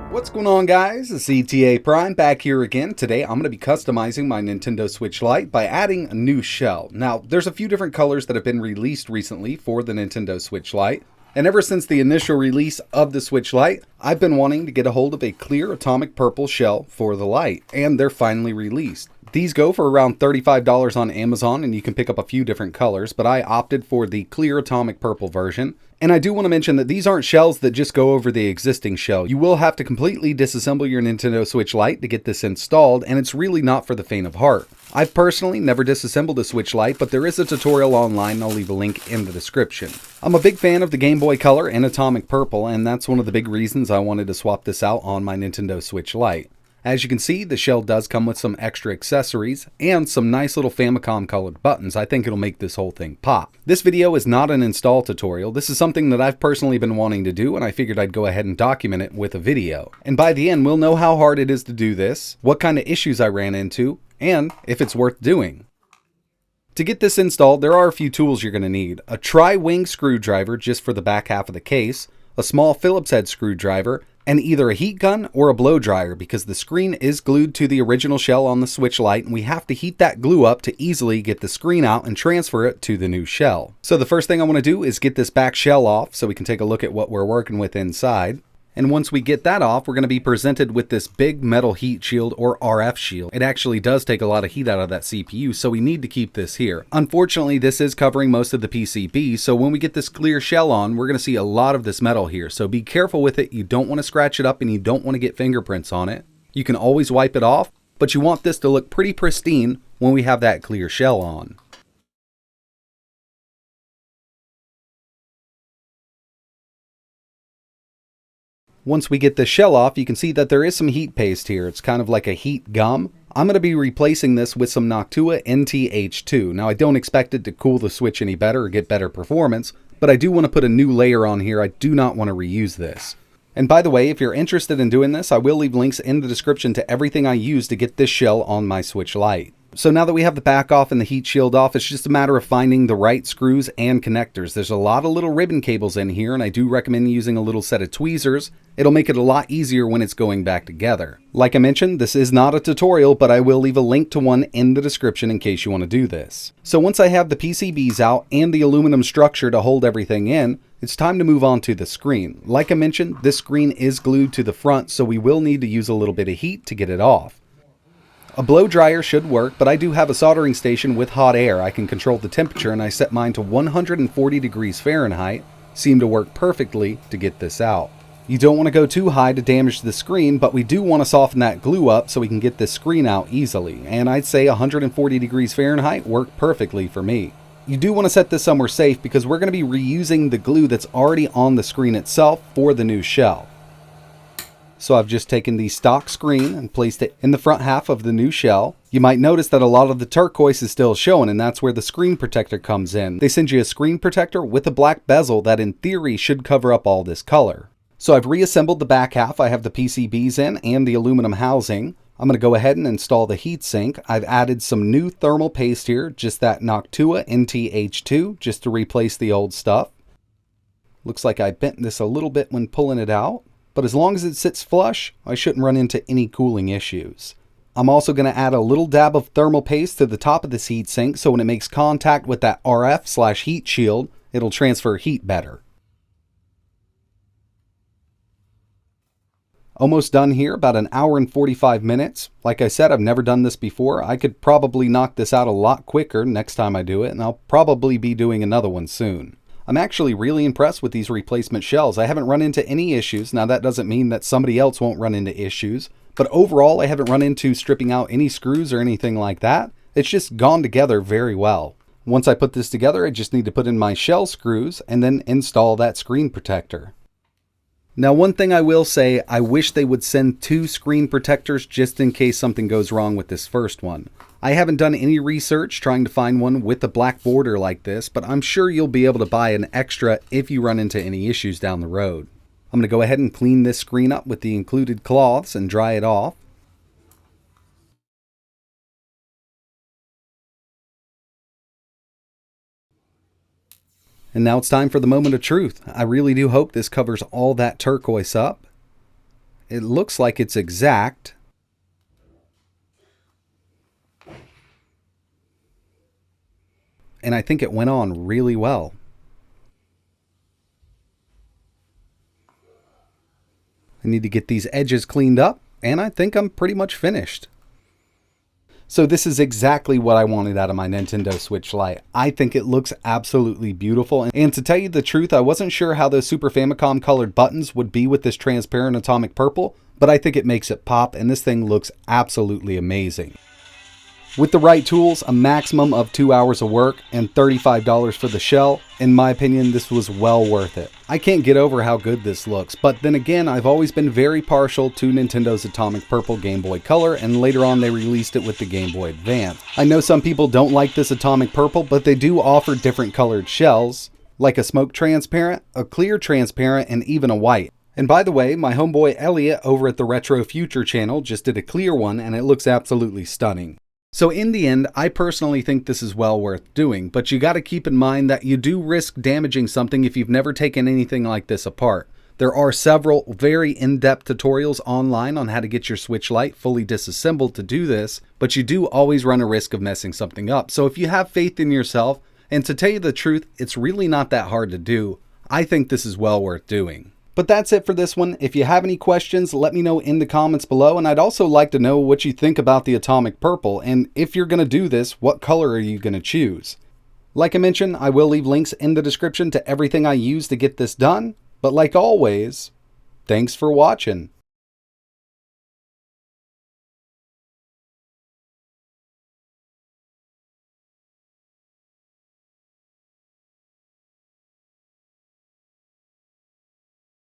What's going on, guys? It's ETAPRIME back here again. Today I'm going to be customizing my Nintendo Switch Lite by adding a new shell. Now, there's a few different colors that have been released recently for the Nintendo Switch Lite. And ever since the initial release of the Switch Lite, I've been wanting to get a hold of a clear atomic purple shell for the Lite, and they're finally released. These go for around $35 on Amazon, and you can pick up a few different colors, but I opted for the clear atomic purple version. And I do want to mention that these aren't shells that just go over the existing shell. You will have to completely disassemble your Nintendo Switch Lite to get this installed, and it's really not for the faint of heart. I've personally never disassembled a Switch Lite, but there is a tutorial online, and I'll leave a link in the description. I'm a big fan of the Game Boy Color and Atomic Purple, and that's one of the big reasons I wanted to swap this out on my Nintendo Switch Lite. As you can see, the shell does come with some extra accessories and some nice little Famicom colored buttons. I think it'll make this whole thing pop. This video is not an install tutorial. This is something that I've personally been wanting to do, and I figured I'd go ahead and document it with a video. And by the end, we'll know how hard it is to do this, what kind of issues I ran into, and if it's worth doing. To get this installed, there are a few tools you're going to need. A tri-wing screwdriver just for the back half of the case, a small Phillips head screwdriver, and either a heat gun or a blow dryer because the screen is glued to the original shell on the Switch Lite, and we have to heat that glue up to easily get the screen out and transfer it to the new shell. So the first thing I want to do is get this back shell off so we can take a look at what we're working with inside. And once we get that off, we're going to be presented with this big metal heat shield or RF shield. It actually does take a lot of heat out of that CPU, so we need to keep this here. Unfortunately, this is covering most of the PCB, so when we get this clear shell on, we're going to see a lot of this metal here. So be careful with it. You don't want to scratch it up and you don't want to get fingerprints on it. You can always wipe it off, but you want this to look pretty pristine when we have that clear shell on. Once we get the shell off, you can see that there is some heat paste here. It's kind of like a heat gum. I'm going to be replacing this with some Noctua NT-H2. Now, I don't expect it to cool the Switch any better or get better performance, but I do want to put a new layer on here. I do not want to reuse this. And by the way, if you're interested in doing this, I will leave links in the description to everything I use to get this shell on my Switch Lite. So now that we have the back off and the heat shield off, it's just a matter of finding the right screws and connectors. There's a lot of little ribbon cables in here, and I do recommend using a little set of tweezers. It'll make it a lot easier when it's going back together. Like I mentioned, this is not a tutorial, but I will leave a link to one in the description in case you want to do this. So once I have the PCBs out and the aluminum structure to hold everything in, it's time to move on to the screen. Like I mentioned, this screen is glued to the front, so we will need to use a little bit of heat to get it off. A blow dryer should work, but I do have a soldering station with hot air. I can control the temperature, and I set mine to 140 degrees Fahrenheit. Seemed to work perfectly to get this out. You don't want to go too high to damage the screen, but we do want to soften that glue up so we can get this screen out easily. And I'd say 140 degrees Fahrenheit worked perfectly for me. You do want to set this somewhere safe because we're going to be reusing the glue that's already on the screen itself for the new shell. So I've just taken the stock screen and placed it in the front half of the new shell. You might notice that a lot of the turquoise is still showing, and that's where the screen protector comes in. They send you a screen protector with a black bezel that in theory should cover up all this color. So I've reassembled the back half. I have the PCBs in and the aluminum housing. I'm going to go ahead and install the heatsink. I've added some new thermal paste here, just that Noctua NT-H2, just to replace the old stuff. Looks like I bent this a little bit when pulling it out. But as long as it sits flush, I shouldn't run into any cooling issues. I'm also going to add a little dab of thermal paste to the top of this heatsink so when it makes contact with that RF/heat shield, it'll transfer heat better. Almost done here, about an hour and 45 minutes. Like I said, I've never done this before. I could probably knock this out a lot quicker next time I do it, and I'll probably be doing another one soon. I'm actually really impressed with these replacement shells. I haven't run into any issues. Now that doesn't mean that somebody else won't run into issues, but overall I haven't run into stripping out any screws or anything like that. It's just gone together very well. Once I put this together, I just need to put in my shell screws and then install that screen protector. Now, one thing I will say, I wish they would send 2 screen protectors just in case something goes wrong with this first one. I haven't done any research trying to find one with a black border like this, but I'm sure you'll be able to buy an extra if you run into any issues down the road. I'm going to go ahead and clean this screen up with the included cloths and dry it off. And now it's time for the moment of truth. I really do hope this covers all that turquoise up. It looks like it's exact. And I think it went on really well. I need to get these edges cleaned up, and I think I'm pretty much finished. So this is exactly what I wanted out of my Nintendo Switch Lite. I think it looks absolutely beautiful, and to tell you the truth, I wasn't sure how those Super Famicom colored buttons would be with this transparent atomic purple, but I think it makes it pop, and this thing looks absolutely amazing. With the right tools, a maximum of 2 hours of work, and $35 for the shell, in my opinion, this was well worth it. I can't get over how good this looks, but then again, I've always been very partial to Nintendo's Atomic Purple Game Boy Color, and later on they released it with the Game Boy Advance. I know some people don't like this Atomic Purple, but they do offer different colored shells, like a smoke transparent, a clear transparent, and even a white. And by the way, my homeboy Elliot over at the Retro Future channel just did a clear one, and it looks absolutely stunning. So in the end, I personally think this is well worth doing, but you got to keep in mind that you do risk damaging something if you've never taken anything like this apart. There are several very in-depth tutorials online on how to get your Switch Lite fully disassembled to do this, but you do always run a risk of messing something up. So if you have faith in yourself, and to tell you the truth, it's really not that hard to do, I think this is well worth doing. But that's it for this one. If you have any questions, let me know in the comments below, and I'd also like to know what you think about the Atomic Purple, and if you're going to do this, what color are you going to choose? Like I mentioned, I will leave links in the description to everything I use to get this done, but like always, thanks for watching.